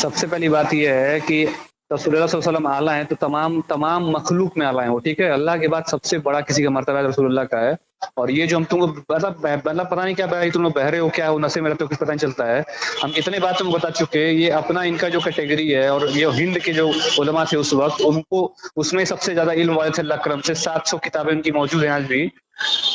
سب سے پہلی بات یہ ہے کہ رسول اللہ صلی اللہ علیہ وسلم اعلیٰ ہیں، تو تمام مخلوق میں اعلیٰ ہیں وہ، ٹھیک ہے. اللہ کے بعد سب سے بڑا کسی کا مرتبہ رسول اللہ کا ہے. اور یہ جو ہم تم کو مطلب پتہ نہیں کیا بھائی تم لوگ بہرے ہو کیا ہو، نشے میں رہتے ہو، کچھ پتہ نہیں چلتا ہے. ہم اتنے بات تم کو بتا چکے. یہ اپنا ان کا جو کیٹیگری ہے، اور یہ ہند کے جو علماء تھے اس وقت، ان کو اس میں سب سے زیادہ علم والے تھے اللہ کرم سے. 700 کتابیں ان کی موجود ہیں آج بھی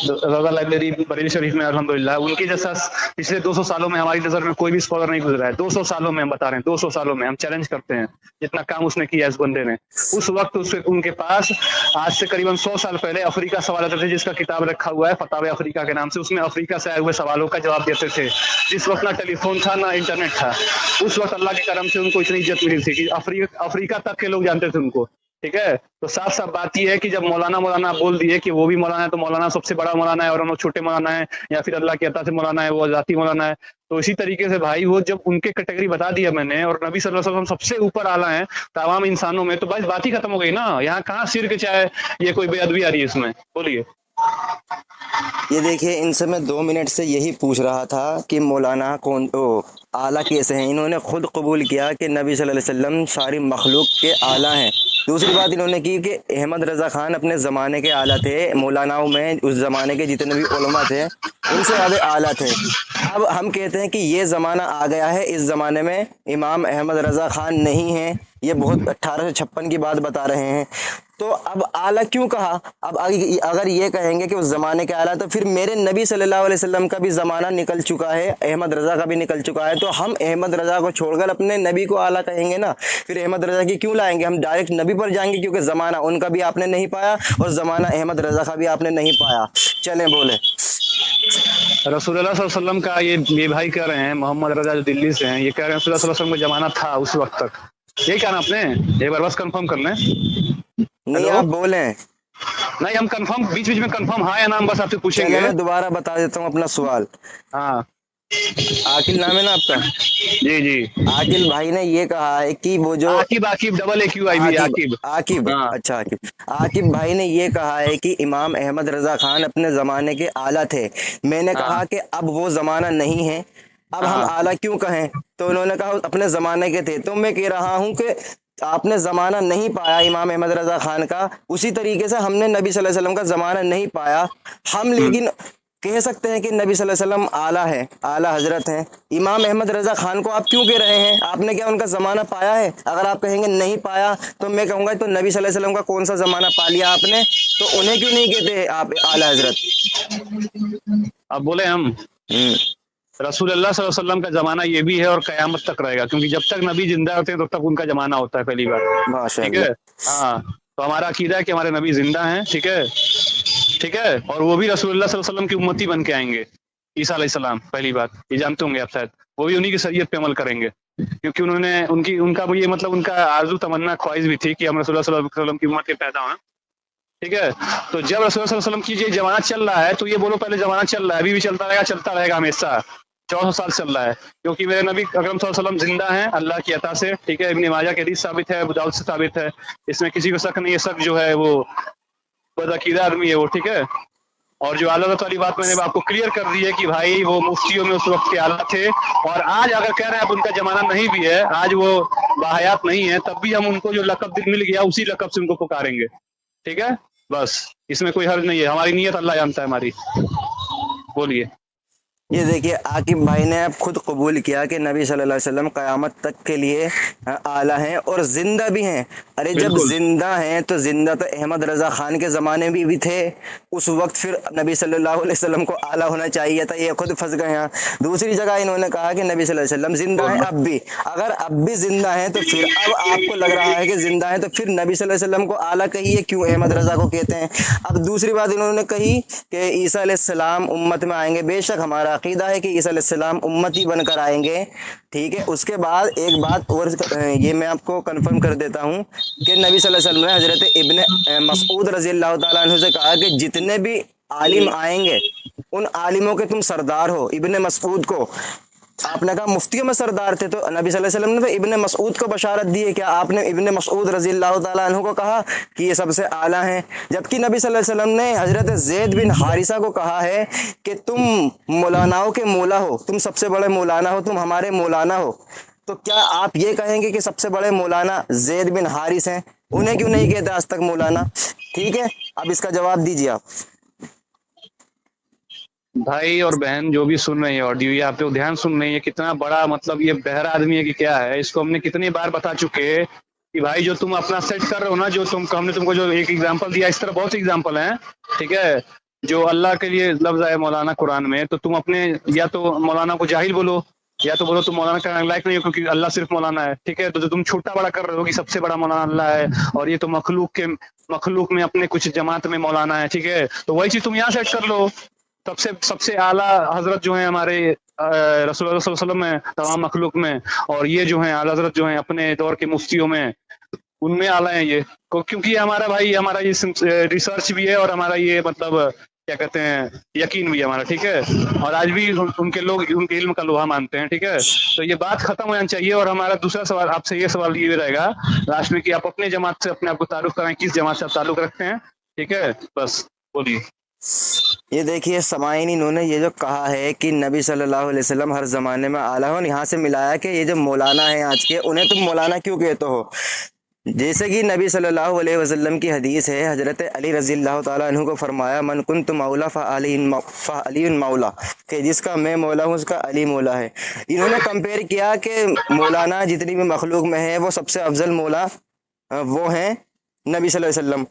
رضا لائبریری بریلی شریف میں الحمدللہ. ان کے جیسا پچھلے 200 سالوں میں ہماری نظر میں کوئی بھی اسکالر نہیں گزرا ہے. 200 سالوں میں ہم بتا رہے ہیں، 200 سالوں میں ہم چیلنج کرتے ہیں جتنا کام اس نے کیا اس بندے نے. اس وقت ان کے پاس آج سے قریباً 100 سال پہلے افریقہ سوال آتے تھے، جس کا کتاب رکھا ہوا ہے فتاوی افریقہ کے نام سے. اس میں افریقہ سے آئے ہوئے سوالوں کا جواب دیتے تھے. جس وقت نہ ٹیلی فون تھا نہ انٹرنیٹ تھا، اس وقت اللہ کے کرم سے ان کو اتنی عزت ملی تھی کہ افریقہ تک کے لوگ جانتے تھے ان کو، ٹھیک ہے. تو صاف صاف بات یہ ہے کہ جب مولانا بول دیے کہ وہ بھی مولانا ہے، تو مولانا سب سے بڑا مولانا ہے اور ہم لوگ چھوٹے مولانا ہے، یا پھر اللہ کی عطا سے مولانا ہے، وہ ذاتی مولانا ہے. تو اسی طریقے سے بھائی وہ جب ان کے کیٹیگری بتا دیا میں نے، اور نبی صلی اللہ علیہ وسلم سب سے اوپر اعلیٰ ہیں تمام انسانوں میں، تو بس بات ہی ختم ہو گئی نا. یہاں کہاں شرک چاہے یہ کوئی بے ادبی آ رہی ہے اس میں؟ بولیے. یہ دیکھیے ان سے میں 2 منٹ سے یہی پوچھ رہا تھا کہ مولانا کون اعلیٰ کیسے ہیں. انہوں نے خود قبول کیا کہ نبی صلی اللہ علیہ وسلم ساری مخلوق کے اعلیٰ ہیں. دوسری بات انہوں نے کی کہ احمد رضا خان اپنے زمانے کے اعلیٰ تھے. مولاناؤں میں اس زمانے کے جتنے بھی علماء تھے ان سے زیادہ اعلیٰ تھے. اب ہم کہتے ہیں کہ یہ زمانہ آ گیا ہے، اس زمانے میں امام احمد رضا خان نہیں ہیں. یہ بہت 1856 کی بات بتا رہے ہیں. تو اب اعلیٰ کیوں کہا؟ اب اگر یہ کہیں گے کہ اس زمانے کے اعلیٰ، تو پھر میرے نبی صلی اللہ علیہ وسلم کا بھی زمانہ نکل چکا ہے، احمد رضا کا بھی نکل چکا ہے. تو ہم احمد رضا کو چھوڑ کر اپنے نبی کو اعلیٰ کہیں گے نا. پھر احمد رضا کی کیوں لائیں گے؟ ہم ڈائریکٹ نبی پر جائیں گے، کیونکہ زمانہ ان کا بھی آپ نے نہیں پایا اور زمانہ احمد رضا کا بھی آپ نے نہیں پایا. چلیں بولے. رسول اللہ صلی اللہ علیہ وسلم کا یہ بھائی کہہ رہے ہیں، محمد رضا جو دلی سے ہیں، یہ کہہ رہے ہیں رسول اللہ صلی اللہ علیہ وسلم کا زمانہ تھا اس وقت تک. یہ کہا نا آپ نے؟ ایک بار بس کنفرم کر لیں. نہیں آپ بولیں. نہیں ہم کنفرم بیچ میں کنفرم ہاں یا نام بس آپ سے پوچھیں گے. میں دوبارہ بتا دیتا ہوں اپنا سوال. ہاں عاقل نام ہے نا آپ کا؟ جی جی. عاقل بھائی نے یہ کہا ہے کہ وہ جو Aqib double A Q I B Aqib اچھا عاقب بھائی نے یہ کہا ہے کہ امام احمد رضا خان اپنے زمانے کے اعلیٰ تھے. میں نے کہا کہ اب وہ زمانہ نہیں ہے، اب ہم اعلیٰ کیوں کہیں؟ تو انہوں نے کہا اپنے زمانے کے تھے. تو میں کہہ رہا ہوں کہ آپ نے زمانہ نہیں پایا امام احمد رضا خان کا، اسی طریقے سے ہم نے نبی صلی اللہ علیہ وسلم کا زمانہ نہیں پایا. ہم لیکن کہہ سکتے ہیں کہ نبی صلی اللہ علیہ وسلم اعلیٰ ہے، اعلیٰ حضرت ہیں. امام احمد رضا خان کو آپ کیوں کہہ رہے ہیں؟ آپ نے کیا ان کا زمانہ پایا ہے؟ اگر آپ کہیں گے نہیں پایا تو میں کہوں گا تو نبی صلی اللہ علیہ وسلم کا کون سا زمانہ پا لیا آپ نے؟ تو انہیں کیوں نہیں کہتے آپ اعلیٰ حضرت؟ اب بولے ہم رسول اللہ صلی اللہ علیہ وسلم کا زمانہ یہ بھی ہے اور قیامت تک رہے گا، کیونکہ جب تک نبی زندہ ہوتے ہیں تب تک ان کا زمانہ ہوتا ہے. پہلی بات ٹھیک ہے. ہاں تو ہمارا عقیدہ ہے کہ ہمارے نبی زندہ ہیں، ٹھیک ہے ٹھیک ہے، اور وہ بھی رسول اللہ صلی اللہ علیہ وسلم کی امتی بن کے آئیں گے. عیسیٰ علیہ السلام پہلی بات یہ جانتے ہوں گے آپ شاید، وہ بھی انہی کی شریعت پہ عمل کریں گے، کیونکہ انہوں نے ان کا یہ مطلب ان کا آرزو تمنا خواہش بھی تھی کہ ہم رسول اللہ صلی اللہ علیہ وسلم کی امت کے پیدا ہوں. ٹھیک ہے. تو جب رسول اللہ صلی اللہ علیہ وسلم کی یہ زمانہ چل رہا ہے تو یہ بولو پہلے زمانہ چل رہا ہے، ابھی بھی چلتا رہے گا ہمیشہ. 1400 سال چل رہا ہے، کیونکہ میرے نبی اکرم صلی اللہ علیہ وسلم زندہ ہیں اللہ کی عطا سے. ٹھیک ہے. ابن ماجہ کے حدیث ثابت ہے، ابو داؤد سے ثابت ہے، اس میں کسی کو شک نہیں ہے. شک جو ہے وہ بدعقیدہ آدمی ہے وہ. ٹھیک ہے. اور جو اعلیٰ والی بات میں نے آپ کو کلیئر کر دی ہے کہ بھائی وہ مفتیوں میں اس وقت کے اعلیٰ تھے. اور آج اگر کہہ رہے ہیں اب ان کا زمانہ نہیں بھی ہے، آج وہ باحیات نہیں ہے، تب بھی ہم ان کو جو لقب مل گیا اسی لقب سے ان کو پکاریں گے. ٹھیک ہے. بس اس میں کوئی حرج نہیں ہے، ہماری نیت اللہ جانتا ہے ہماری. بولیے. یہ دیکھیے عاقب بھائی نے اب خود قبول کیا کہ نبی صلی اللہ علیہ وسلم قیامت تک کے لیے اعلیٰ ہیں اور زندہ بھی ہیں. ارے جب زندہ ہیں تو زندہ تو احمد رضا خان کے زمانے میں بھی تھے، اس وقت پھر نبی صلی اللہ علیہ وسلم کو اعلیٰ ہونا چاہیے تھا. یہ خود پھنس گئے ہیں. دوسری جگہ انہوں نے کہا کہ نبی صلی اللہ علیہ وسلم زندہ ہیں اب بھی. اگر اب بھی زندہ ہیں تو پھر اب آپ کو لگ رہا ہے کہ زندہ ہیں تو پھر نبی صلی اللہ علیہ وسلم کو اعلیٰ کہیے، کیوں احمد رضا کو کہتے ہیں؟ اب دوسری بات انہوں نے کہی کہ عیسیٰ علیہ السلام امت میں آئیں گے. بے شک ہمارا عقیدہ ہے کہ عیسیٰ علیہ السلام امتی بن کر آئیں گے. ٹھیک ہے. اس کے بعد ایک بات اور یہ میں آپ کو کنفرم کر دیتا ہوں کہ نبی صلی اللہ علیہ وسلم نے حضرت ابن مسعود رضی اللہ تعالیٰ عنہ سے کہا کہ جتنے بھی عالم آئیں گے ان عالموں کے تم سردار ہو. ابن مسعود کو آپ نے کہا مفتیوں میں سردار تھے، تو نبی صلی اللہ علیہ وسلم نے تو ابن مسعود کو بشارت دی ہے. کیا آپ نے ابن مسعود رضی اللہ تعالیٰ عنہ کو کہا کہ یہ سب سے اعلیٰ ہیں؟ جبکہ نبی صلی اللہ علیہ وسلم نے حضرت زید بن حارثہ کو کہا ہے کہ تم مولاناؤں کے مولا ہو، تم سب سے بڑے مولانا ہو، تم ہمارے مولانا ہو. تو کیا آپ یہ کہیں گے کہ سب سے بڑے مولانا زید بن حارث ہیں؟ انہیں کیوں نہیں کہتے آج تک مولانا؟ ٹھیک ہے، اب اس کا جواب دیجیے آپ۔ بھائی اور بہن جو بھی سن رہے ہیں آڈیو، یہ آپ لوگ دھیان سن رہے ہیں، یہ کتنا بڑا مطلب یہ بہرا آدمی ہے کہ کیا ہے، اس کو ہم نے کتنی بار بتا چکے کہ بھائی جو تم اپنا سیٹ کر رہے ہو نا، جو ہم نے تم کو جو ایک ایگزامپل دیا، اس طرح بہت ایگزامپل ہیں، ٹھیک ہے، جو اللہ کے لیے لفظ ہے مولانا قرآن میں، تو تم اپنے یا تو مولانا کو جاہل بولو، یا تو بولو تم مولانا کرنے لائق نہیں ہو کیونکہ اللہ صرف مولانا ہے، ٹھیک ہے، تو جو تم چھوٹا بڑا کر رہے ہو کہ سب سے بڑا مولانا اللہ ہے اور یہ تو مخلوق میں اپنے کچھ جماعت میں مولانا ہے، ٹھیک ہے، تو وہی چیز تم یہاں سیٹ کر لو۔ سب سے اعلیٰ حضرت جو ہیں ہمارے رسول اللہ صلی اللہ علیہ وسلم میں، تمام مخلوق میں، اور یہ جو ہیں اعلیٰ حضرت جو ہیں اپنے دور کے مفتیوں میں، ان میں اعلیٰ ہیں یہ، کیونکہ یہ ہمارا بھائی، ہمارا یہ ریسرچ بھی ہے اور ہمارا یہ مطلب کیا کہتے ہیں یقین بھی ہے ہمارا، ٹھیک ہے، اور آج بھی ان کے لوگ ان کے علم کا لوہا مانتے ہیں، ٹھیک ہے، تو یہ بات ختم ہو جانی چاہیے۔ اور ہمارا دوسرا سوال آپ سے، یہ سوال یہ رہے گا لاسٹ میں کہ آپ اپنے جماعت سے اپنے آپ کو تعارف کرائیں، کس جماعت سے آپ تعلق رکھتے ہیں، ٹھیک ہے، بس بولیے۔ یہ دیکھیے سامعین، انہوں نے یہ جو کہا ہے کہ نبی صلی اللہ علیہ وسلم ہر زمانے میں اعلیٰ ہو، یہاں سے ملایا کہ یہ جو مولانا ہیں آج کے، انہیں تم مولانا کیوں کہتے ہو؟ جیسے کہ نبی صلی اللہ علیہ وسلم کی حدیث ہے، حضرت علی رضی اللہ تعالیٰ عنہ کو فرمایا من کنت مولا فعلی مولا، کہ جس کا میں مولا ہوں اس کا علی مولا ہے۔ انہوں نے کمپیئر کیا کہ مولانا جتنی بھی مخلوق میں ہے وہ سب سے افضل مولا وہ ہیں نبی صلی اللہ علیہ وسلم۔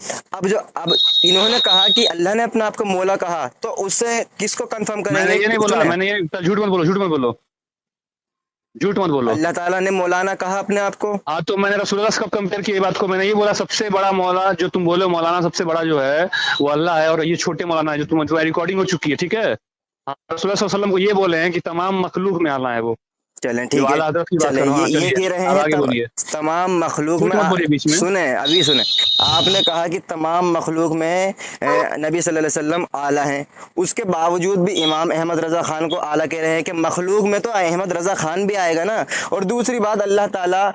اب انہوں نے کہا کہ اللہ نے اپنا آپ کو مولا کہا، تو اس سے کس کو کنفرم کریں میں نے گے؟ یہ نہیں بولا، میں نے یہ جھوٹ مت بولو، جھوٹ مت بولو، جھوٹ مت بولو۔ اللہ تعالیٰ نے مولانا کہا اپنے آپ کو؟ ہاں تو میں نے رسول اللہ سے کب کمپیئر کیا یہ بات کو؟ میں نے یہ بولا سب سے بڑا مولا جو تم بولے مولانا سب سے بڑا جو ہے وہ اللہ ہے، اور یہ چھوٹے مولانا ہے جو تم ریکارڈنگ ہو چکی ہے، ٹھیک ہے، رسول اللہ صلی اللہ علیہ وسلم کو یہ بولے ہیں کہ تمام مخلوق میں اللہ ہے وہ، چلیں جو ٹھیک ہے، اعلیٰ حضرت کی بات چلیں کر رہا ہوں۔ یہ چلیے کہہ رہے اب ہیں آگے بولیے، تمام مخلوق جھوٹ میں مت بولیے بیچ میں۔ سنیں ابھی سنیں، آپ نے کہا کہ تمام مخلوق میں نبی صلی اللہ علیہ وسلم اعلیٰ ہیں، اس کے باوجود بھی امام احمد رضا خان کو اعلیٰ کہہ رہے ہیں کہ مخلوق میں تو احمد رضا خان بھی آئے گا نا۔ اور دوسری بات، اللہ تعالیٰ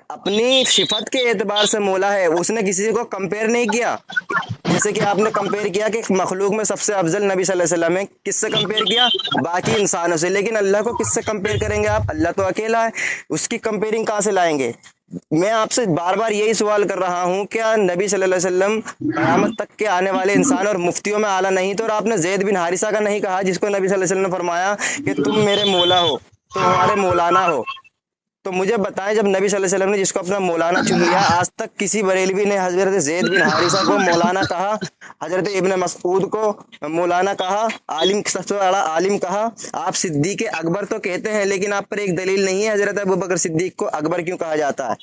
اپنی صفت کے اعتبار سے مولا ہے، اس نے کسی کو کمپیئر نہیں کیا، جیسے کہ آپ نے کمپیئر کیا کہ مخلوق میں سب سے افضل نبی صلی اللہ علیہ وسلم ہے، کس سے کمپیئر کیا؟ باقی انسانوں سے، لیکن اللہ کو کس سے کمپیئر کریں گے آپ؟ اللہ تو اکیلا ہے، اس کی کمپیئرنگ کہاں سے لائیں گے؟ میں آپ سے بار بار یہی سوال کر رہا ہوں، کیا نبی صلی اللہ علیہ وسلم قیامت تک کے آنے والے انسان اور مفتیوں میں اعلیٰ نہیں؟ تو اور آپ نے زید بن حارثہ کا نہیں کہا جس کو نبی صلی اللہ علیہ وسلم نے فرمایا کہ تم میرے مولا ہو، تم ہمارے مولانا ہو؟ تو مجھے بتائیں، جب نبی صلی اللہ علیہ وسلم نے جس کو اپنا مولانا چن لیا، آج تک کسی بریلوی نے حضرت زید بن حارثہ کو مولانا کہا، حضرت ابن مسعود کو مولانا کہا، عالم سب سے بڑا عالم کہا؟ آپ صدیق اکبر تو کہتے ہیں، لیکن آپ پر ایک دلیل نہیں ہے حضرت ابوبکر صدیق کو اکبر کیوں کہا جاتا ہے؟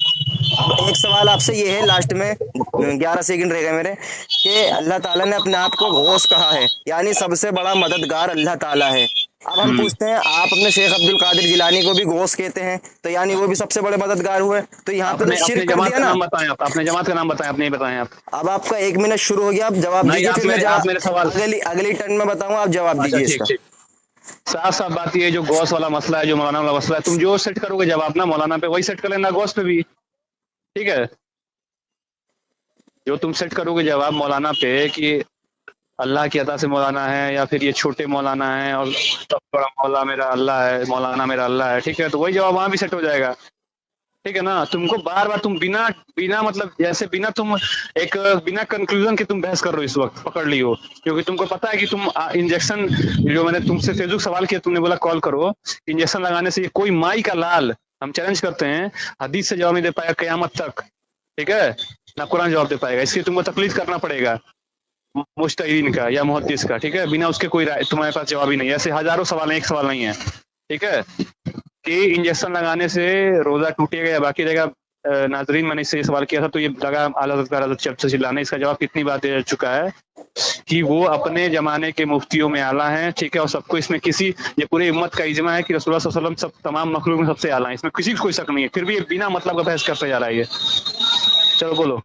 اب ایک سوال آپ سے یہ ہے لاسٹ میں، 11 سیکنڈ رہ گئے میرے، کہ اللہ تعالیٰ نے اپنے آپ کو غوث کہا ہے، یعنی سب سے بڑا مددگار اللہ تعالیٰ ہے۔ اب ہم پوچھتے ہیں، آپ اپنے شیخ عبد القادر جیلانی کو بھی غوث کہتے ہیں، تو یعنی وہ بھی سب سے بڑے مددگار ہوئے، تو یہاں پہ تو اپنے شرک کر جماعت دیا کا نا۔ نام بتائیں، آپ اپنے جماعت کا نام بتائیں، آپ نہیں بتائیں آپ۔ اب آپ کا 1 منٹ شروع ہو گیا، آپ جواب نہیں، دیجیے، پھر میں آپ میرے سوال، اگلی ٹرن میں بتاؤں، آپ جواب اچھا دیجیے اس ٹھیک کا۔ ٹھیک، صاف صاف بات یہ ہے، جو غوث والا مسئلہ ہے، جو مولانا والا مسئلہ ہے، تم جو سیٹ کرو گے جواب نا مولانا پہ، وہی سیٹ کر لینا غوث پہ بھی، ٹھیک ہے، جو تم سیٹ کرو گے جواب مولانا پہ کہ اللہ کی عطا سے مولانا ہے یا پھر یہ چھوٹے مولانا ہیں اور سب بڑا مولا میرا اللہ ہے، مولانا میرا اللہ ہے، ٹھیک ہے، تو وہی جواب وہاں بھی سیٹ ہو جائے گا، ٹھیک ہے نا۔ تم کو بار بار تم بنا مطلب جیسے بنا کنکلوژن کے تم بحث کر رہے ہو، اس وقت پکڑ لی ہو، کیونکہ تم کو پتا ہے کہ تم انجیکشن، جو میں نے تم سے فیس بک سوال کیا، تم نے بولا کال کرو، انجیکشن لگانے سے یہ کوئی مائی کا لال، ہم چیلنج کرتے ہیں، حدیث سے جواب نہیں دے پائے گا قیامت تک، ٹھیک ہے، نہ قرآن جواب دے پائے گا، اس لیے تم کو تقلید کرنا پڑے گا مجتہدین کا یا محدث کا، ٹھیک ہے، بنا اس کے کوئی تمہارے پاس جواب ہی نہیں ہے۔ ایسے ہزاروں سوال ہیں، ایک سوال نہیں ہے، ٹھیک ہے، کہ انجیکشن لگانے سے روزہ ٹوٹے گا یا باقی رہے گا۔ ناظرین، میں نے اس سے یہ سوال کیا تھا تو یہ لگا اعلیٰ حضرت کا چپ سے چلانے، اس کا جواب کتنی بار دے چکا ہے کہ وہ اپنے زمانے کے مفتیوں میں اعلیٰ ہیں، ٹھیک ہے، اور سب کو اس میں یہ پوری امت کا اجماع ہے کہ رسول اللہ صلی اللہ علیہ وسلم سب تمام مخلوق میں سب سے اعلیٰ ہیں، اس میں کسی کو کوئی شک نہیں ہے، پھر بھی یہ بنا مطلب کا بحث کرتے جا رہا ہے یہ۔ چلو بولو۔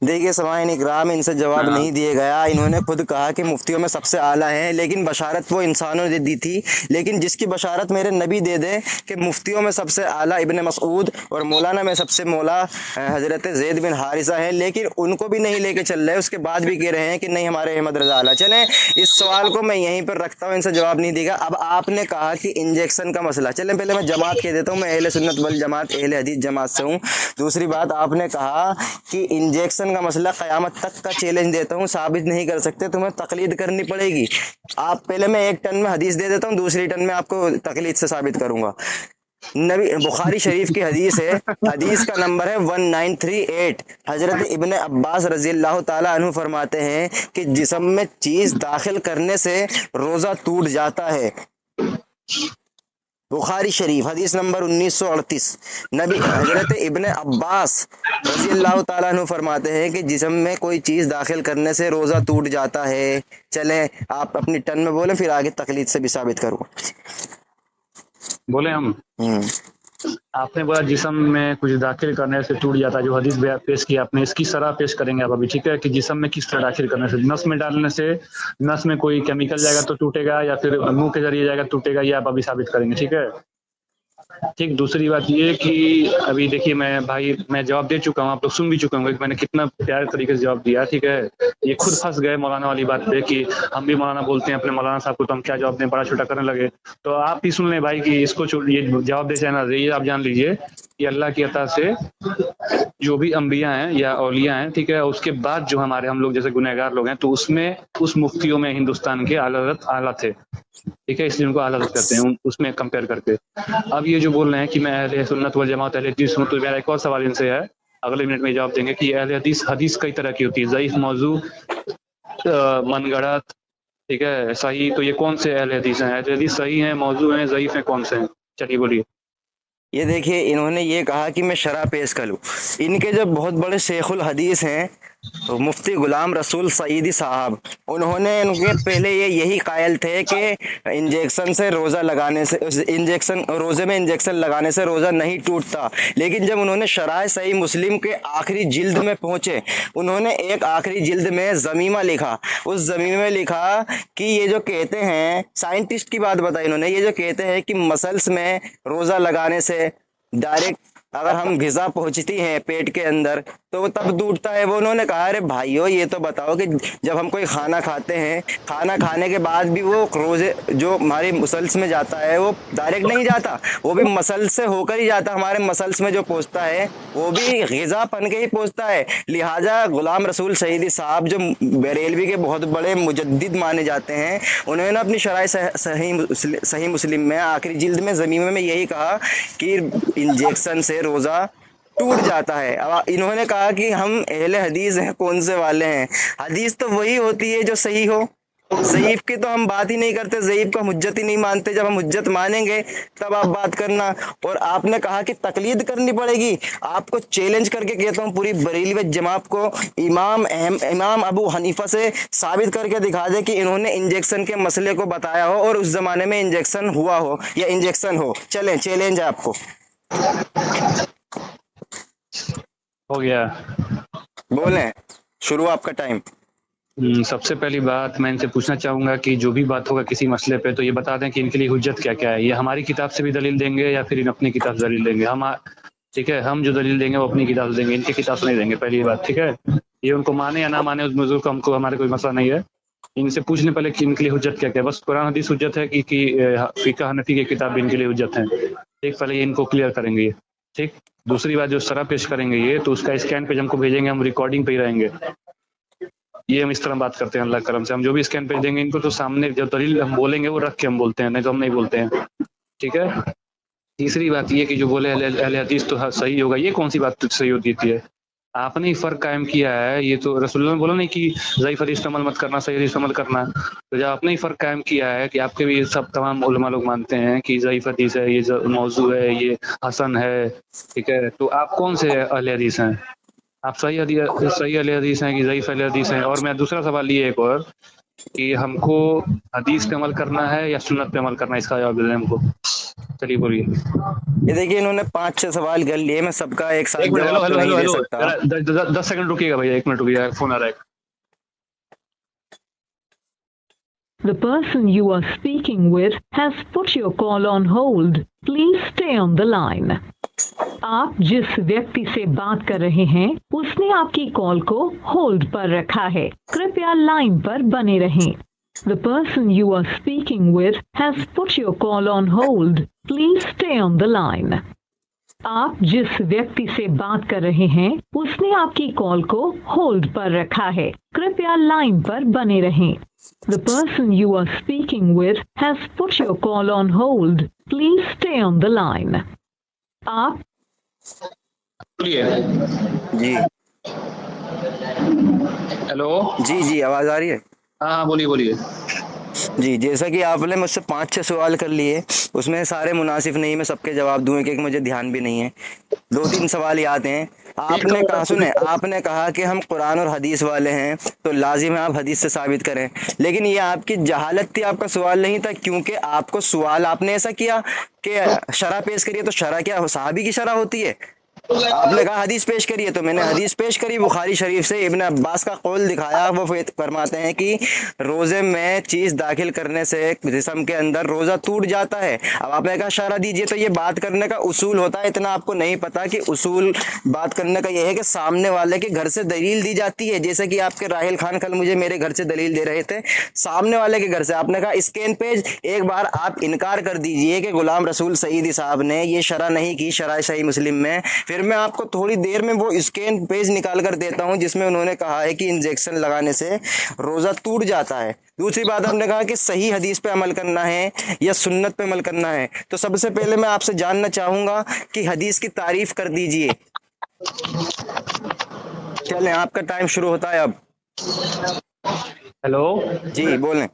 دیکھیے سماعین اکرام، ان سے جواب ہاں نہیں دیے گیا. انہوں نے خود کہا کہ مفتیوں میں سب سے اعلیٰ ہیں، لیکن بشارت وہ انسانوں نے دی تھی. لیکن جس کی بشارت میرے نبی دے دے کہ مفتیوں میں سب سے اعلیٰ ابن مسعود اور مولانا میں سب سے مولا حضرت زید بن حارثہ ہیں، لیکن ان کو بھی نہیں لے کے چل رہے. اس کے بعد بھی کہہ رہے ہیں کہ نہیں ہمارے احمد رضا اعلیٰ. چلیں اس سوال کو میں یہیں پر رکھتا ہوں، ان سے جواب نہیں دے گا. اب آپ نے کہا کہ انجیکشن کا مسئلہ، چلیں پہلے میں جماعت کہہ دیتا ہوں. میں اہل سنت والجماعت اہل حدیث جماعت سے ہوں. دوسری بات، آپ نے کہا کہ انجیکشن کا مسئلہ قیامت تک کا چیلنج دیتا ہوں، ثابت نہیں کر سکتے، تمہیں تقلید کرنی پڑے گی. آپ پہلے میں ایک ٹن میں حدیث دے دیتا ہوں، دوسری ٹن میں آپ کو تقلید سے ثابت کروں گا. نبی بخاری شریف کی حدیث ہے، حدیث کا نمبر ہے 1938. حضرت ابن عباس رضی اللہ تعالیٰ عنہ فرماتے ہیں کہ جسم میں چیز داخل کرنے سے روزہ ٹوٹ جاتا ہے. بخاری شریف حدیث نمبر 1938. نبی حضرت ابن عباس رضی اللہ تعالیٰ عنہ فرماتے ہیں کہ جسم میں کوئی چیز داخل کرنے سے روزہ ٹوٹ جاتا ہے. چلیں آپ اپنی ٹن میں بولیں، پھر آگے تقلید سے بھی ثابت کروں. بولے ہم آپ نے بولا جسم میں کچھ داخل کرنے سے ٹوٹ جاتا ہے، جو حدیث پیش کی آپ نے، اس کی شرح پیش کریں گے آپ ابھی، ٹھیک ہے؟ کہ جسم میں کس طرح داخل کرنے سے، نس میں ڈالنے سے نس میں کوئی کیمیکل جائے گا تو ٹوٹے گا، یا پھر منہ کے ذریعے جائے گا ٹوٹے گا، یہ آپ ابھی ثابت کریں گے، ٹھیک ہے؟ ٹھیک. دوسری بات یہ کہ ابھی دیکھیے میں بھائی میں جواب دے چکا ہوں، آپ لوگ سن بھی چکے ہوں گے کہ میں نے کتنا پیارے طریقے سے جواب دیا، ٹھیک ہے؟ یہ خود پھنس گئے مولانا والی بات پہ کہ ہم بھی مولانا بولتے ہیں اپنے مولانا صاحب کو، تو ہم کیا جواب دیں، بڑا چھوٹا کرنے لگے. تو آپ بھی سن لیں بھائی کہ اس کو یہ جواب دے چاہنا یہ آپ جان لیجئے کہ اللہ کی عطا سے جو بھی انبیاء ہیں یا اولیاء ہیں، ٹھیک ہے، اس کے بعد جو ہم لوگ جیسے گنہگار لوگ ہیں، تو اس میں اس مفتیوں میں ہندوستان کے اعلیٰ تھے، ٹھیک ہے، اس لیے ان کو اعلیٰ کہتے ہیں اس میں کمپیئر کر کے. اب یہ جو بول رہے ہیں کہ میں اہل سنت والجماعت اہل حدیث ہوں، تو میرا ایک اور سوال ان سے ہے، اگلے منٹ میں جواب دیں گے کہ اہل حدیث کئی طرح کی ہوتی ہے، ضعیف، موضوع، من گڑت، ٹھیک ہے، صحیح. تو یہ کون سے اہل حدیث ہیں؟ اہل حدیث صحیح ہیں، موضوع ہیں، ضعیف ہیں، کون سے ہیں؟ چلیے بولیے. یہ دیکھیے انہوں نے یہ کہا کہ میں شرح پیش کروں. ان کے جو بہت بڑے شیخ الحدیث ہیں مفتی غلام رسول سعیدی صاحب، انہوں نے ان کے پہلے یہی قائل تھے کہ انجیکشن سے روزہ لگانے سے روزے میں انجیکشن لگانے سے روزہ نہیں ٹوٹتا. لیکن جب انہوں نے شرح صحیح مسلم کے آخری جلد میں پہنچے، انہوں نے ایک آخری جلد میں ضمیمہ لکھا. اس ضمیمے میں لکھا کہ یہ جو کہتے ہیں، سائنٹسٹ کی بات بتائی انہوں نے، یہ جو کہتے ہیں کہ مسلس میں روزہ لگانے سے ڈائریکٹ اگر ہم غذا پہنچتی ہیں پیٹ کے اندر تو وہ تب ٹوٹتا ہے. وہ انہوں نے کہا ارے بھائیو یہ تو بتاؤ کہ جب ہم کوئی کھانا کھاتے ہیں، کھانا کھانے کے بعد بھی وہ روزے جو ہمارے مسلس میں جاتا ہے وہ ڈائریکٹ نہیں جاتا، وہ بھی مسلس سے ہو کر ہی جاتا. ہمارے مسلس میں جو پہنچتا ہے وہ بھی غذا پن کے ہی پہنچتا ہے. لہٰذا غلام رسول سعیدی صاحب جو بریلوی کے بہت بڑے مجدد مانے جاتے ہیں، انہوں نے اپنی شرح صحیح مسلم میں آخری جلد میں ضمیمے میں یہی کہا کہ انجیکشن سے روزہ ٹوٹ جاتا ہے. اب انہوں نے کہا کہ ہم اہل حدیث ہیں، کون سے والے ہیں؟ حدیث تو وہی ہوتی ہے جو صحیح ہو. ضعیف کی تو ہم بات ہی نہیں کرتے، ضعیف کو ہم حجت ہی نہیں مانتے. جب ہم حجت مانیں گے تب آپ بات کرنا. اور آپ نے کہا کہ تقلید کرنی پڑے گی. آپ کو چیلنج کر کے کہتا ہوں پوری بریلوی جماعت کو امام ابو حنیفہ سے ثابت کر کے دکھا دے کہ انہوں نے انجیکشن کے مسئلے کو بتایا ہو اور اس زمانے میں انجیکشن ہوا ہو یا انجیکشن ہو. چلیں چیلنج ہے آپ کو. ہو گیا. بولیں، شروع آپ کا ٹائم. سب سے پہلی بات میں ان سے پوچھنا چاہوں گا کہ جو بھی بات ہوگا کسی مسئلے پہ تو یہ بتا دیں کہ ان کے لیے حجت کیا کیا ہے. یہ ہماری کتاب سے بھی دلیل دیں گے یا پھر ان اپنی کتاب سے دلیل دیں گے؟ ٹھیک ہے، ہم جو دلیل دیں گے وہ اپنی کتاب سے دیں گے، ان کی کتاب سے نہیں دیں گے، پہلی بات، ٹھیک ہے؟ یہ ان کو مانے یا نہ مانے اس موضوع کا ہم کو ہمارے کوئی مسئلہ نہیں ہے. ان سے پوچھنے پہلے کہ ان کے لیے حجت کیا کیا ہے. بس قرآن حدیث حجت ہے کہ فقہ حنفی کی کتاب ان کے لیے حجت ہے. ٹھیک، پہلے یہ ان کو کلیئر کریں گے. ٹھیک. دوسری بات جو شرح پیش کریں گے یہ تو اس کا اسکین پیج ہم کو بھیجیں گے، ہم ریکارڈنگ پہ ہی رہیں گے. یہ ہم اس طرح بات کرتے ہیں اللہ کرم سے. ہم جو بھی اسکین پیج دیں گے ان کو تو سامنے جو دلیل ہم بولیں گے وہ رکھ کے ہم بولتے ہیں، نہیں تو ہم نہیں بولتے ہیں. ٹھیک ہے. تیسری بات یہ کہ جو بولے اہل حدیث تو صحیح ہوگا، یہ کون سی بات صحیح ہوتی ہے؟ آپ نے فرق قائم کیا ہے. یہ تو رسول اللہ نے بولا نہیں کہ ضعیف حدیث پر عمل مت کرنا، صحیح حدیث پر عمل کرنا. تو جب آپ نے فرق قائم کیا ہے کہ آپ کے بھی سب تمام علماء لوگ مانتے ہیں کہ ضعیف حدیث ہے، یہ موضوع ہے، یہ حسن ہے، ٹھیک ہے، تو آپ کون سے اہل حدیث ہیں؟ آپ صحیح اہل حدیث ہیں کہ ضعیف اہل حدیث ہیں؟ اور میں دوسرا سوال یہ ایک اور کہ ہم کو حدیث پہ عمل کرنا ہے یا سنت پہ عمل کرنا ہے، اس کا جواب دے دیں ہم کو. چلیے بولیے. یہ دیکھیے انہوں نے 5-6 سوال کر لیے، میں سب کا ایک ساتھ ایک منٹ، ہیلو جواب تو ہیلو نہیں ہیلو دے ہیلو، سکتا. 10 سیکنڈ رکیے گا بھیا، 1 منٹ رکیے گا، فون آ رہا ہے. The person you are speaking with has put your call on hold. Please stay on the line. آپ جس ویکتی سے بات کر رہے ہیں اس نے آپ کی کال کو ہولڈ پر رکھا ہے، کرپیا لائن پر بنے رہیں. The person you are speaking with has put your call on hold. Please stay on the line. آپ جس ویکتی سے بات کر رہے ہیں اس نے آپ کی کال کو ہولڈ پر رکھا ہے، کرپیا لائن پر بنے رہیں. The person you are speaking with has put your call on hold. Please stay on the line. آپ بولیے. جی ہیلو. جی جی آواز آ رہی ہے. ہاں بولیے بولیے. جی جیسا کہ آپ نے مجھ سے 5-6 سوال کر لیے، اس میں سارے مناسب نہیں، میں سب کے جواب دوں کہ مجھے دھیان بھی نہیں ہے. 2-3 سوال یاد ہیں. آپ نے کہا، سنیں، آپ نے کہا کہ ہم قرآن اور حدیث والے ہیں تو لازم ہے آپ حدیث سے ثابت کریں، لیکن یہ آپ کی جہالت تھی، آپ کا سوال نہیں تھا، کیونکہ آپ کو سوال آپ نے ایسا کیا کہ شرح پیش کریے. تو شرح کیا صحابی کی شرح ہوتی ہے؟ آپ نے کہا حدیث پیش کریے تو میں نے حدیث پیش کری بخاری شریف سے. ابن عباس کا قول دکھایا، وہ فرماتے ہیں کہ روزے میں چیز داخل کرنے سے جسم کے اندر روزہ ٹوٹ جاتا ہے. اب آپ نے کہا شرح دیجئے، تو یہ بات کرنے کا اصول ہوتا ہے. اتنا آپ کو نہیں پتا کہ اصول بات کرنے کا یہ ہے کہ سامنے والے کے گھر سے دلیل دی جاتی ہے. جیسے کہ آپ کے راحل خان کل مجھے میرے گھر سے دلیل دے رہے تھے، سامنے والے کے گھر سے. آپ نے کہا اسکین پیج. ایک بار آپ انکار کر دیجئے کہ غلام رسول سعیدی صاحب نے یہ شرح نہیں کی شرح صحیح مسلم میں، پھر میں آپ کو تھوڑی دیر میں وہ اسکین پیج نکال کر دیتا ہوں جس میں انہوں نے کہا ہے کہ انجیکشن لگانے سے روزہ ٹوٹ جاتا ہے. دوسری بات آپ نے کہا کہ صحیح حدیث پہ عمل کرنا ہے یا سنت پہ عمل کرنا ہے. تو سب سے پہلے میں آپ سے جاننا چاہوں گا کہ حدیث کی تعریف کر دیجئے. چلیں آپ کا ٹائم شروع ہوتا ہے اب. ہیلو. جی بولیں.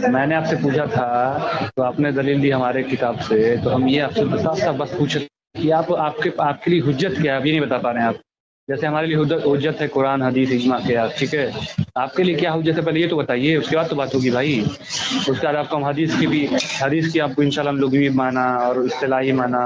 میں نے آپ سے پوچھا تھا تو آپ نے دلیل دی ہمارے کتاب سے، تو ہم یہ آپ سے صاف صاف بس پوچھ کہ آپ کے لیے حجت کیا ہے، اب یہ نہیں بتا پا رہے ہیں آپ. جیسے ہمارے لیے حجت ہے قرآن حدیث اجماع قیاس، ٹھیک ہے، آپ کے لیے کیا حجت ہے پہلے یہ تو بتائیے، اس کے بعد تو بات ہوگی بھائی. اس کے بعد آپ کو ہم حدیث کی آپ کو انشاءاللہ ہم لغوی مانا اور اصطلاحی مانا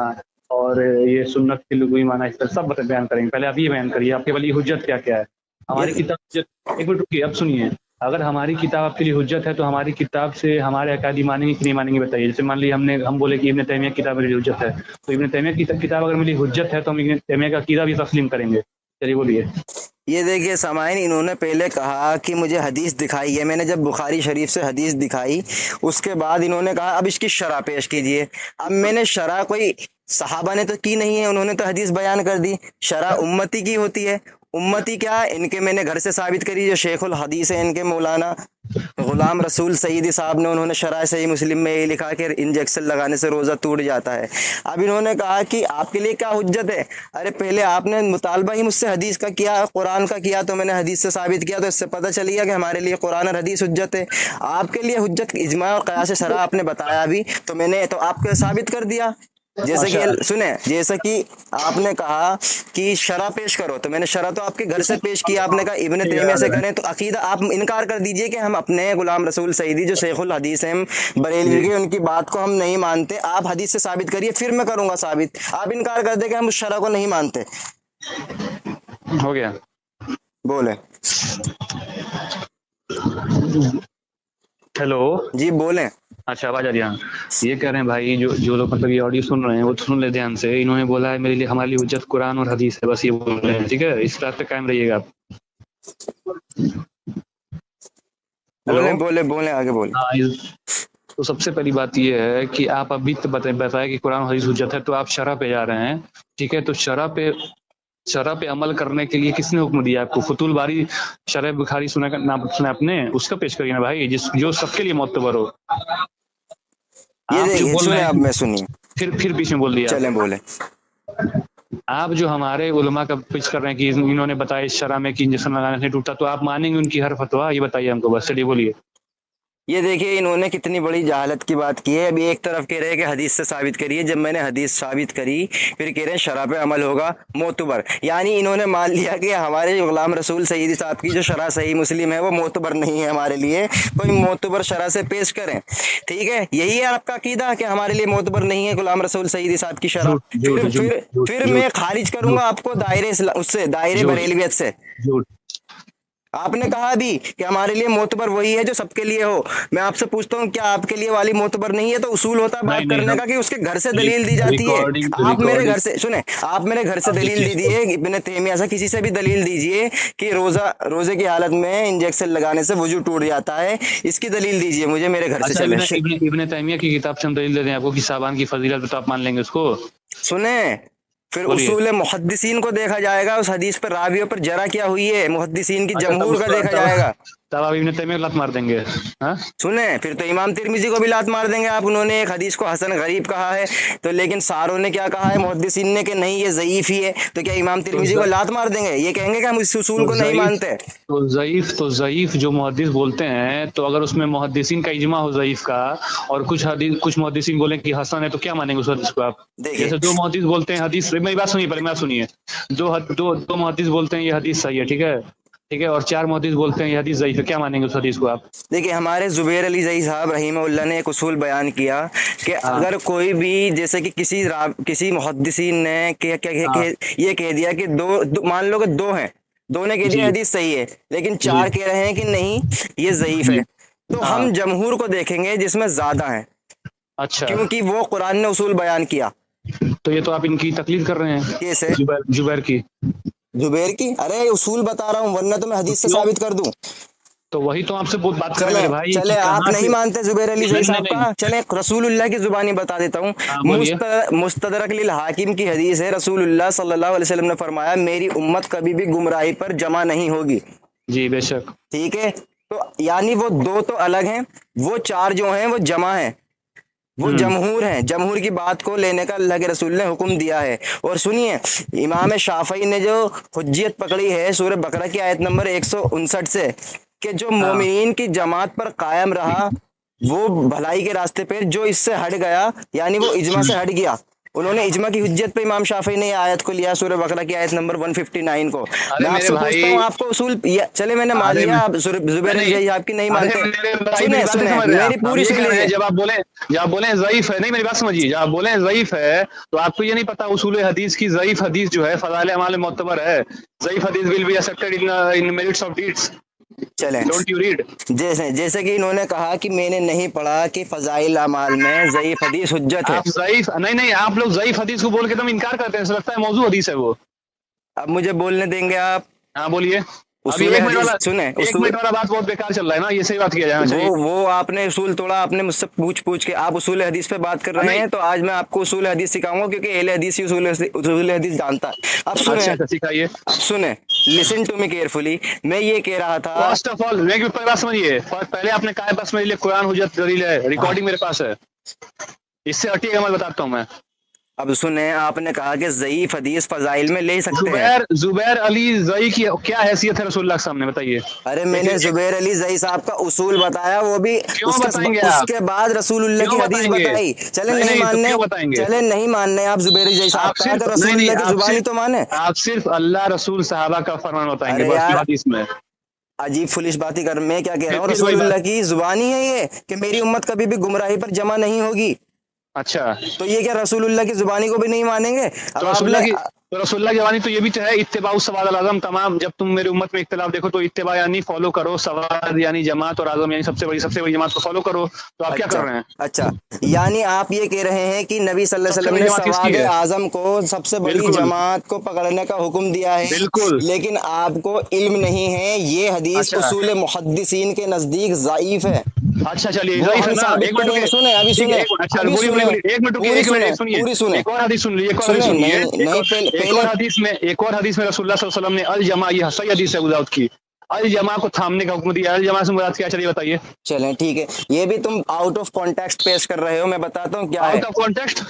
اور یہ سنت کی لغوی مانا، اس پر سب بیان کریں گے. پہلے آپ یہ بیان کریے آپ کے لیے حجت کیا کیا ہے. ہماری کتاب، ایک منٹ رکیے، اب سنیے. اگر ہماری کتاب آپ کے لیے حجت ہے تو ہماری کتاب سے ہمارے عقائد مانیں گے کہ نہیں مانیں گے بتائیے. جیسے مان لیے ہم بولے کہ ابن تیمیہ کی کتاب میری حجت ہے، تو ابن تیمیہ کی کتاب اگر میری حجت ہے تو ہم ابن تیمیہ کا عقیدہ بھی تسلیم کریں گے. چلیے بولیے. یہ دیکھیے سامعین، انہوں نے پہلے کہا کہ مجھے حدیث دکھائی ہے. میں نے جب بخاری شریف سے حدیث دکھائی اس کے بعد انہوں نے کہا اب اس کی شرح پیش کیجئے. اب میں نے شرح کوئی صحابہ نے تو کی نہیں ہے، انہوں نے تو حدیث بیان کر دی. شرح امتی کی ہوتی ہے. امتی کیا ہے؟ ان کے میں نے گھر سے ثابت کری، جو شیخ الحدیث ہیں ان کے مولانا غلام رسول سعیدی صاحب نے، انہوں نے شرح صحیح مسلم میں یہ لکھا کہ انجیکشن لگانے سے روزہ ٹوٹ جاتا ہے. اب انہوں نے کہا کہ آپ کے لیے کیا حجت ہے؟ ارے پہلے آپ نے مطالبہ ہی مجھ سے حدیث کا کیا، قرآن کا کیا، تو میں نے حدیث سے ثابت کیا، تو اس سے پتہ چل گیا کہ ہمارے لیے قرآن اور حدیث حجت ہے. آپ کے لیے حجت اجماع اور قیاس شرح آپ نے بتایا بھی، تو میں نے تو آپ کو ثابت کر دیا. جیسے کہ سنیں، جیسا کہ آپ نے کہا کہ شرح پیش کرو، تو میں نے شرح تو آپ کے گھر سے پیش کیا. آپ نے کہا ابن تیمیہ سے کریں، تو عقیدہ آپ انکار کر دیجئے کہ ہم اپنے غلام رسول سعیدی جو شیخ الحدیث ہیں بریلوی کے، ان کی بات کو ہم نہیں مانتے. آپ حدیث سے ثابت کریے، پھر میں کروں گا ثابت. آپ انکار کر دیں کہ ہم اس شرح کو نہیں مانتے. ہو گیا. بولے. ہیلو. جی بولیں. اچھا آواز آ رہی ہے. یہ کہہ رہے ہیں بھائی جو لوگ مطلب یہ آڈیو سن رہے ہیں وہ سن لے دھیان سے. انہوں نے بولا ہے میرے لیے ہمارے لیے حجت قرآن اور حدیث ہے، بس یہ بول رہے ہیں، ٹھیک ہے، اس بات پہ قائم رہیے گا آپ. بولیں آگے بولیں. تو سب سے پہلی بات یہ ہے کہ آپ ابھی بتایا کہ قرآن حدیث حجت ہے، تو آپ شرح پہ جا رہے ہیں، ٹھیک ہے. تو شرح پہ عمل کرنے کے لیے کس نے حکم دیا آپ کو؟ فتح الباری شرح بخاری سنا آپ نے، اس کا پیش کریے نا بھائی، جو سب کے لیے معتبر ہو. آپ جو بول رہے اب ہیں میں سنیے، پھر بیچ میں بول دیا. چلیں بولیں. آپ جو ہمارے علماء کا پیش کر رہے ہیں کہ انہوں نے بتایا اس شرح میں کہ انجیکشن لگانے سے ٹوٹتا، تو آپ مانیں گے ان کی ہر فتویٰ؟ یہ بتائیے ہم کو بس. چلیے بولیے. یہ دیکھیے انہوں نے کتنی بڑی جہالت کی بات کی ہے. ابھی ایک طرف کہہ رہے ہیں کہ حدیث سے ثابت کریے، جب میں نے حدیث ثابت کری پھر کہہ رہے ہیں شرح پہ عمل ہوگا معتبر. یعنی انہوں نے مان لیا کہ ہمارے غلام رسول سیدی صاحب کی جو شرح صحیح مسلم ہے وہ معتبر نہیں ہے ہمارے لیے، کوئی معتبر شرح سے پیش کریں. ٹھیک ہے، یہی ہے آپ کا عقیدہ کہ ہمارے لیے معتبر نہیں ہے غلام رسول سیدی صاحب کی شرح. جھوٹ جھوٹ پھر جھوٹ پھر جھوٹ پھر جھوٹ میں خارج کروں گا آپ کو دائرے اس سے، دائرے جھوٹ بریلویت سے. جھوٹ. آپ نے کہا بھی کہ ہمارے لیے معتبر وہی ہے جو سب کے لیے ہو. میں آپ سے پوچھتا ہوں کیا آپ کے لیے والی معتبر نہیں ہے؟ تو اصول ہوتا ہے نہیں بات نہیں، کرنے ہم کا کہ اس کے گھر سے دلیل دی جاتی ہے. آپ میرے گھر سے سنیں، آپ میرے گھر سے آپ دلیل دیکھیے اس کو، دیجیے، ابن تیمیہ سے کسی سے بھی دلیل دیجیے کہ روزے کی حالت میں انجیکشن لگانے سے وضو ٹوٹ جاتا ہے. اس کی دلیل دیجیے مجھے، میرے گھر سے اچھا چلے. ابن تیمیہ کی کتاب سے ہم دلیل دے دیں آپ کو کہ صحابان کی فضیلت، تو آپ مان لیں گے اس کو؟ سنیں، پھر بولیے. اصول محدثین کو دیکھا جائے گا، اس حدیث پر راویوں پر جرح کیا ہوئی ہے محدثین کی اچھا تب جمہور اس کا کو دیکھا جائے گا. تب آپ ابن تیمیہ کو لت مار دیں گے؟ ہاں سنیں، پھر تو امام ترمذی کو بھی لات مار دیں گے آپ. انہوں نے ایک حدیث کو حسن غریب کہا ہے تو لیکن ساروں نے کیا کہا ہے محدثین نے کہ نہیں یہ ضعیف ہی ہے، تو کیا امام تو ترمذی کو لات مار دیں گے؟ یہ کہیں گے کہ ہم اس اصول تو کو نہیں ضعیف مانتے. تو ضعیف جو محدث بولتے ہیں، تو اگر اس میں محدثین کا اجماع ہو ضعیف کا، اور کچھ محدثین بولیں کہ حسن ہے، تو کیا مانیں گے اس حدیث کو آپ؟ دیکھیے جیسے دو محدث بولتے ہیں حدیث، میری بات سنیے، پہلے میں سنیے. دو محدث بولتے ہیں یہ حدیث صحیح ہے، ٹھیک ہے، اور چار محدث بولتے ہیں یہ حدیث ضعیف ہے، کیا مانیں گے اس حدیث کو آپ؟ دیکھیے ہمارے زبیر علی زئی صاحب رحمہ اللہ نے ایک اصول بیان کیا کہ ہاں اگر کوئی بھی جیسے کہ کسی محدثین نے ہاں یہ کہہ دیا کہ مان لو کہ دو ہیں، دو نے کہہ دیا جی حدیث صحیح ہے لیکن جی چار کہہ رہے ہیں کہ نہیں یہ ضعیف جی ہے، تو ہاں ہم جمہور کو دیکھیں گے جس میں زیادہ ہیں، اچھا. کیونکہ وہ قرآن نے اصول بیان کیا. تو یہ تو آپ ان کی تقلید کر رہے ہیں، کیسے؟ جبیر کی. زبیر کی؟ ارے اصول بتا رہا ہوں ورنہ تو میں تو حدیث سے کیوں؟ ثابت کر دوں. تو وہی تو آپ سے بہت بات کر رہے ہیں چلے میرے بھائی کہ چلے آپ کہاں نہیں سے. مانتے زبیر علی زئی نہیں صاحب نہیں کا، چلے رسول اللہ کی زبانی بتا دیتا ہوں. ہاں بولیے. مستدرک للحاکم کی حدیث ہے، رسول اللہ صلی اللہ علیہ وسلم نے فرمایا میری امت کبھی بھی گمراہی پر جمع نہیں ہوگی. جی بے شک. ٹھیک ہے، تو یعنی وہ دو تو الگ ہیں، وہ چار جو ہیں وہ جمع ہیں، وہ جمہور ہیں. جمہور کی بات کو لینے کا اللہ کے رسول نے حکم دیا ہے. اور سنیے امام شافعی نے جو حجیت پکڑی ہے سورہ بقرہ کی آیت نمبر 159 سے کہ جو ہاں مومنین کی جماعت پر قائم رہا وہ بھلائی کے راستے پہ، جو اس سے ہٹ گیا یعنی وہ اجماع سے ہٹ گیا. انہوں نے اجماع کی حجت پہ امام شافعی نے یہ آیت کو لیا، سورہ بقرہ کی آیت نمبر 159 کو. ارے میں آپ میرے سے بھائی، پوچھتا ہوں آپ کو اصول چلے میں نے مان ارے لیا آپ زبیر نہیں علی آپ کی نہیں ارے مانتے. میرے بھائی سنیں میری بات نہیں سنیں سمجھ رہے میری آپ پوری یہ سن کہہ رہے ہیں، لیجیے. جب آپ بولیں ضعیف ہے، نہیں میری بات سمجھیے، جب آپ بولیں ضعیف ہے تو آپ کو یہ نہیں پتا اصول حدیث کی ضعیف حدیث جو ہے فضائل اعمال معتبر ہے. ضعیف حدیث will be accepted in merits of deeds. چلیں Don't you read? جیسے کہ انہوں نے کہا کہ میں نے نہیں پڑھا کہ فضائل اعمال میں ضعیف حدیث حجت ہے. آپ ضعیف نہیں، آپ لوگ ضعیف حدیث کو بول کے تم انکار کرتے ہیں، ایسا لگتا ہے موضوع حدیث ہے وہ. اب مجھے بولنے دیں گے آپ؟ ہاں بولیے. ابھی اصول حدیث سنیں، ایک منٹ والا بات بہت بیکار چل رہا ہے نا، یہ صحیح بات کیا جانا چاہیے. وہ آپ نے اصول توڑا، آپ نے مجھ سے پوچھ کے آپ اصول حدیث پہ بات کر رہے نہیں ہیں، تو آج میں آپ کو اصول حدیث سکھاؤں گا کیونکہ اہل حدیث ہی اصول حدیث جانتا ہے. اب اچھا سکھائیے. سنیں لسن ٹو می کیئرفلی. میں یہ کہہ رہا تھا فرسٹ آف آل میں پہلے بات سمجھیے، پہلے آپ نے کہا ہے بس میرے لیے قرآن حجت دلیل ہے، ریکارڈنگ میرے پاس ہے، اس سے ہٹیے گا میں بتاتا ہوں. میں اب سنیں، آپ نے کہا کہ ضعیف حدیث فضائل میں لے سکتے ہیں. زبیر علی زئی کی کیا حیثیت ہے رسول اللہ کے سامنے بتائیے. ارے میں نے زبیر علی زئی صاحب کا اصول بتایا، وہ بھی کیوں بتائیں گے آپ؟ اس کے بعد رسول اللہ کی حدیث بتائی. چلے نہیں ماننے آپ زبیر علی زئی صاحب کا، تو رسول اللہ کی زبانی تو مانے. آپ صرف اللہ رسول صحابہ کا فرمان بتائیں گے ارے بس یار، حدیث میں. عجیب فلش باتیں کر. میں کیا کہہ رہا ہوں، پھر رسول وہی بات. اللہ کی زبانی ہے یہ کہ میری امت کبھی بھی گمراہی پر جمع نہیں ہوگی. اچھا تو یہ کیا رسول اللہ کی زبانی کو بھی نہیں مانیں گے؟ اب تو آپ رسول نے اللہ کی جوانی تو یہ بھی تو ہے اتباع السواد الاعظم. تمام جب تم میری امت میں اختلاف دیکھو تو اتباع یعنی فالو کرو، سواد یعنی جماعت، اور اعظم یعنی سب سے بڑی جماعت کو فالو کرو. تو آپ کیا کر رہے ہیں؟ اچھا یعنی آپ یہ کہہ رہے ہیں کہ نبی صلی اللہ علیہ وسلم نے سواد اعظم کو سب سے بڑی جماعت کو پکڑنے کا حکم دیا ہے، بالکل، لیکن آپ کو علم نہیں ہے یہ حدیث اصول محدثین کے نزدیک ضعیف ہے. اچھا چلیے وہ ضعیف ہے ہم نا. ثابت ایک منٹ کریں گے. سنیں ابھی ٹھیک ہے، ایک منٹ پوری سنیں. ایک اور حدیث سن لیجیے. ایک اور حدیث میں رسول اللہ صلی اللہ علیہ وسلم نے الجماع، یہ صحیح حدیث ہے ابو داؤد کی، الجماع کو تھامنے کا حکم دیا. الجماع سے مراد کیا چلیے بتائیے. چلیں ٹھیک ہے، یہ بھی تم آؤٹ آف کانٹیکسٹ پیش کر رہے ہو، میں بتاتا ہوں کیا ہے. Out of context?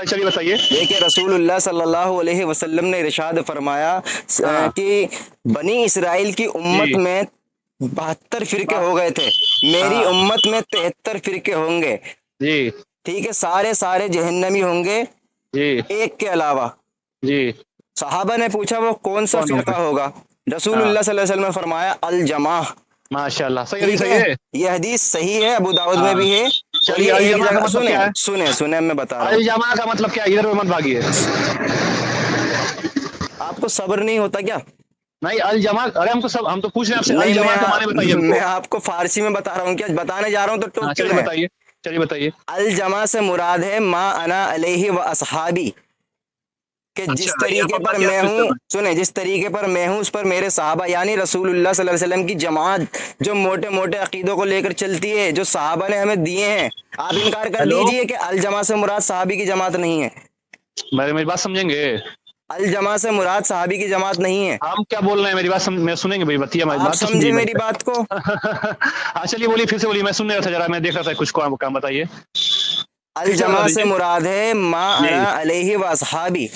چلیے بتائیے. دیکھیں رسول اللہ صلی اللہ علیہ وسلم نے ارشاد فرمایا کہ بنی اسرائیل کی امت میں 72 فرقے ہو گئے تھے، میری امت میں 73 فرقے ہوں گے، جی ٹھیک ہے، سارے جہنمی ہوں گے جی ایک کے علاوہ۔ جی صحابہ نے پوچھا وہ کون سا فرقہ ہوگا؟ رسول اللہ صلی اللہ علیہ وسلم نے فرمایا الجماع۔ ماشاء اللہ، صحیح ٹھیک صحیح ہے، ہے۔ یہ حدیث صحیح ہے، ابو داؤد میں بھی ہے، اور چلیے، یہ ایک الجماع کا جگہ مطلب کیا ہے؟ سنیں میں بتا رہا ہوں۔ الجماع کا مطلب کیا ہے؟ ادھر مت بھاگیے۔ آپ کو صبر نہیں ہوتا کیا؟ نہیں، الجماع، ارے ہم تو پوچھ رہے ہیں آپ سے، نہیں، الجماع کا معنی بتائیے ہم میں کو۔ آپ کو فارسی میں بتا رہا ہوں، کیا بتانے جا رہا ہوں تو ٹوک کیوں چلیے رہے ہیں؟ بتائیے، چلیے بتائیے۔ الجماع سے مراد ہے ما انا علیہ و اصحابی، کہ جس طریقے پر میں ہوں، سنیں، جس طریقے پر میں ہوں اس پر میرے صحابہ، یعنی رسول اللہ صلی اللہ علیہ وسلم کی جماعت جو موٹے موٹے عقیدوں کو لے کر چلتی ہے، جو صحابہ نے ہمیں دیے ہیں۔ آپ انکار کر دیجئے کہ الجماع سے مراد صحابی کی جماعت نہیں ہے، میری بات سمجھیں گے؟ الجماع سے مراد صحابی کی جماعت نہیں ہے۔ ہم کیا بول رہے ہیں؟ میری بات میں سنیں گے بھائی، بتائیے آپ بات تو سمجھے سنیے میری بات کو؟ ہاں چلیے بولیے، پھر سے بولیے، میں سن رہا تھا، ذرا میں دیکھ رہا تھا کچھ کام بتائیے۔ الجماع سے مراد ہے ما جی انا علیہ و اصحابی،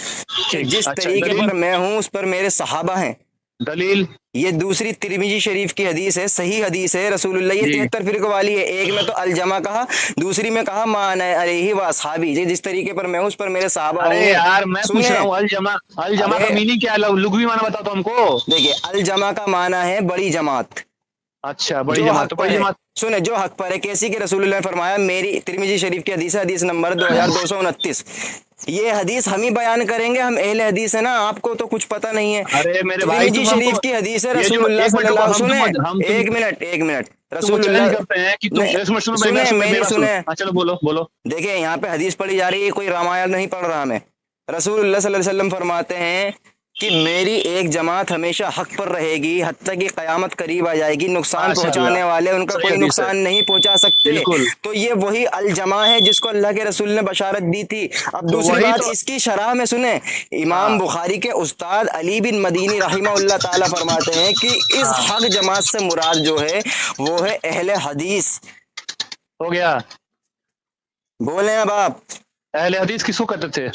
کہ جس اچھا، طریقے دلیل؟ پر میں ہوں اس پر میرے صحابہ ہیں۔ دلیل؟ یہ دوسری ترمذی شریف کی حدیث ہے، صحیح حدیث ہے، رسول اللہ، یہ جی 73 فرقوں والی ہے، ایک میں تو الجماع کہا، دوسری میں کہا ما انا علیہ و اصحابی، جس طریقے پر میں ہوں اس پر میرے صحابہ ہوں ارے گے۔ یار میں پوچھ رہا سنیں، ہوں، الجماع کا ارے میننگ کیا ہے؟ لغوی معنی بتا تو ہم کو۔ دیکھیے، الجماع کا معنی ہے بڑی جماعت، اچھا، بڑی جو جماعت، حق تو پر بڑی ہے، جماعت۔ سنیں، جو حق پر ہے، کیسی کہ رسول اللہ نے فرمایا، میری ترمذی شریف کی حدیث ہے، حدیث نمبر 2229، یہ حدیث ہم ہی بیان کریں گے، ہم اہل حدیث ہے نا، آپ کو تو کچھ پتہ نہیں ہے۔ ارے میرے بھائی، ترمذی تم ہم شریف کو کی حدیث ہے، یہ جو رسول اللہ ایک صلی منٹ اللہ کو علیہ وسلم، ہم ایک منٹ، تم کو رسول چیلنج اللہ، کرتے ہیں کہ تم نہیں، سنو سنیں میری، سنو۔ سنیں، ہاں چلو، بولو۔ دیکھیں یہاں پہ حدیث پڑھی جا رہی ہے، کوئی رامائن نہیں پڑھ رہا میں، رسول اللہ صلی اللہ علیہ وسلم فرماتے ہیں کہ میری ایک جماعت ہمیشہ حق پر رہے گی حتیٰ کہ قیامت قریب آ جائے گی، نقصان ماشاء پہنچانے اللہ، والے ان کا صحیح کوئی حدیث ہے، نقصان نہیں پہنچا سکتے۔ بالکل۔ تو یہ وہی الجماع ہے جس کو اللہ کے رسول نے بشارت دی تھی۔ اب تو دوسری وہی بات تو، اس کی شرح میں سنیں، امام بخاری کے استاد علی بن مدینی رحمہ اللہ تعالی فرماتے ہیں کہ اس حق جماعت سے مراد جو ہے وہ ہے اہل حدیث۔ ہو گیا۔ بولیں اب آپ، اہل حدیث کس کو کہتے تھے؟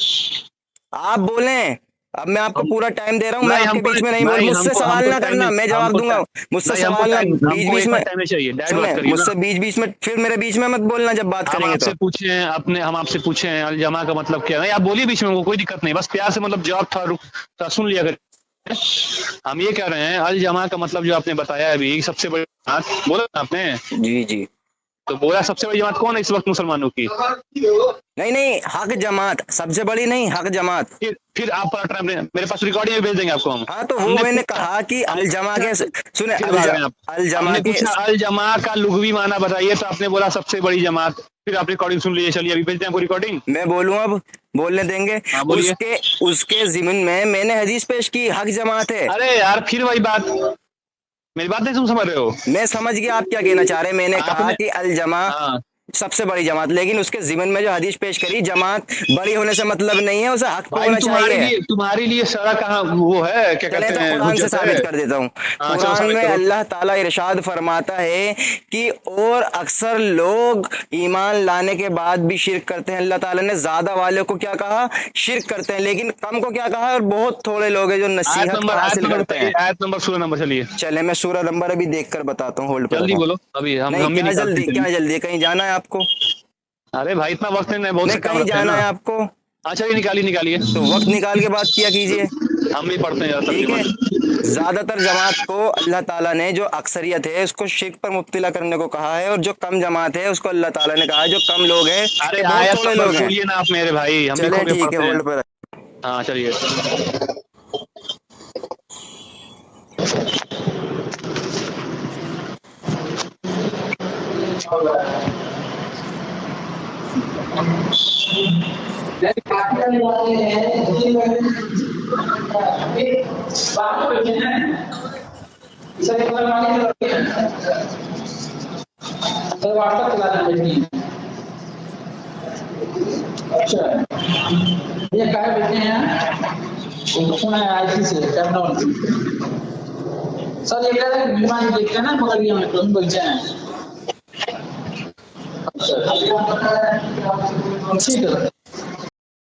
آپ بولیں، اب میں آپ کو پورا ٹائم دے رہا ہوں، میں نہیں، آپ کے بیچ میں نہیں بول، مجھ سے ہم سوال کو نہ ٹائم کرنا، نہیں، میں جواب دوں گا، مجھ سے نہیں، ہم کو سوال نہ ٹائم، ہم کو بیچ ایک میں، ٹائم نہیں چاہیے، ڈائریکٹ بات سنیں، کریے مجھ نا۔ سے بیچ میں، پھر میرے بیچ میں مت بولنا جب بات کریں ہم گے آپ تو۔ سے پوچھے ہیں، ہم آپ سے پوچھے ہیں الجماع کا مطلب کیا ہے؟ نہیں، آپ بولیے بیچ میں، کوئی دقت نہیں، بس پیار سے مطلب جواب تھا سن لیا کر۔ ہم یہ کہہ رہے ہیں الجماع کا مطلب جو آپ نے بتایا ابھی، سب سے بڑی جماعت بولا نا آپ نے، جی تو بولا سب سے بڑی جماعت کون ہے اس وقت مسلمانوں کی؟ نہیں، حق جماعت سب سے بڑی نہیں، حق جماعت۔ پھر آپ پر ٹائم میرے پاس ریکارڈنگ میں بھیج دیں گے آپ کو ہم۔ ہاں تو وہ میں نے کہا کہ الجماع کے، سنیں، پھر بھاگ رہے ہیں آپ۔ ہم الجماع نے کے، پوچھا الجماع کا لغوی معنی بتائیے، تو آپ نے بولا سب سے بڑی جماعت، پھر آپ ریکارڈنگ سن لیجیے، چلیے ابھی بھیج دیں آپ کو ریکارڈنگ۔ میں بولوں اب، بولنے دیں گے؟ ہاں بولیے۔ اس کے ضمن میں نے حدیث پیش کی، حق جماعت ہے۔ ارے یار پھر وہی بات، میری بات نہیں سمجھ رہے ہو؟ میں سمجھ گیا آپ کیا کہنا چاہ رہے ہیں، میں نے آپ کہا نے، کہ الجماع ہاں سب سے بڑی جماعت، لیکن اس کے ضمن میں جو حدیث پیش کری، جماعت بڑی ہونے سے مطلب نہیں ہے، اسے حق پہ بھائی، ہونا چاہیے۔ تمہارے لیے سارا کہاں وہ ہے، کیا چلیں کہتے تو ہیں، قرآن سے حجت ہے۔ ثابت کر دیتا ہوں۔ ہاں چلو قرآن ثابت میں کرو۔ اللہ تعالیٰ ارشاد فرماتا ہے کہ اور اکثر لوگ ایمان لانے کے بعد بھی شرک کرتے ہیں۔ اللہ تعالیٰ نے زیادہ والے کو کیا کہا؟ شرک کرتے ہیں، لیکن کم کو کیا کہا؟ اور بہت تھوڑے لوگ ہیں جو نصیحت کو حاصل کرتے ہیں۔ آیت نمبر، سورہ نمبر چلیے، چلے میں سورہ نمبر ابھی دیکھ کر بتاتا ہوں، ہولڈ پر جلدی رہو۔ بولو، ابھی ہم نہیں، بھی کیا نکالتے جلدی، ہیں۔ کیا جلدی، کہیں جانا ہے آپ کو؟ ارے بھائی اتنا وقت نہیں، بہت نہیں، سے کام کہیں رہتے ہیں جانا نا۔ ہے آپ کو ہاں چلیے، نکالیے۔ تو وقت نکال کے بات کیا کیجئے، ہم بھی پڑھتے ہیں ٹھیک ہے؟ ترجمہ۔ زیادہ تر جماعت کو اللہ تعالیٰ نے، جو اکثریت ہے اس کو شرک پر مبتلا کرنے کو کہا ہے، اور جو کم جماعت ہے اس کو اللہ تعالیٰ نے کہا ہے جو کم لوگ ہیں، ارے کہ بہت آیت تھوڑے نمبر لوگ ہیں۔ بولیے نا آپ میرے بھائی، ہم بھی چلیں کھو کے ٹھیک ہے، پڑھتے ہیں۔ ہولڈ پر۔ ہاں چلیے۔ اچھا یہ کہا بیٹھے ہیں سر، یہ کہہ رہے ہیں بیماری دیکھتے ہیں نا، مگر یہ ہمیں بچے ہیں۔ ٹھیک ہے،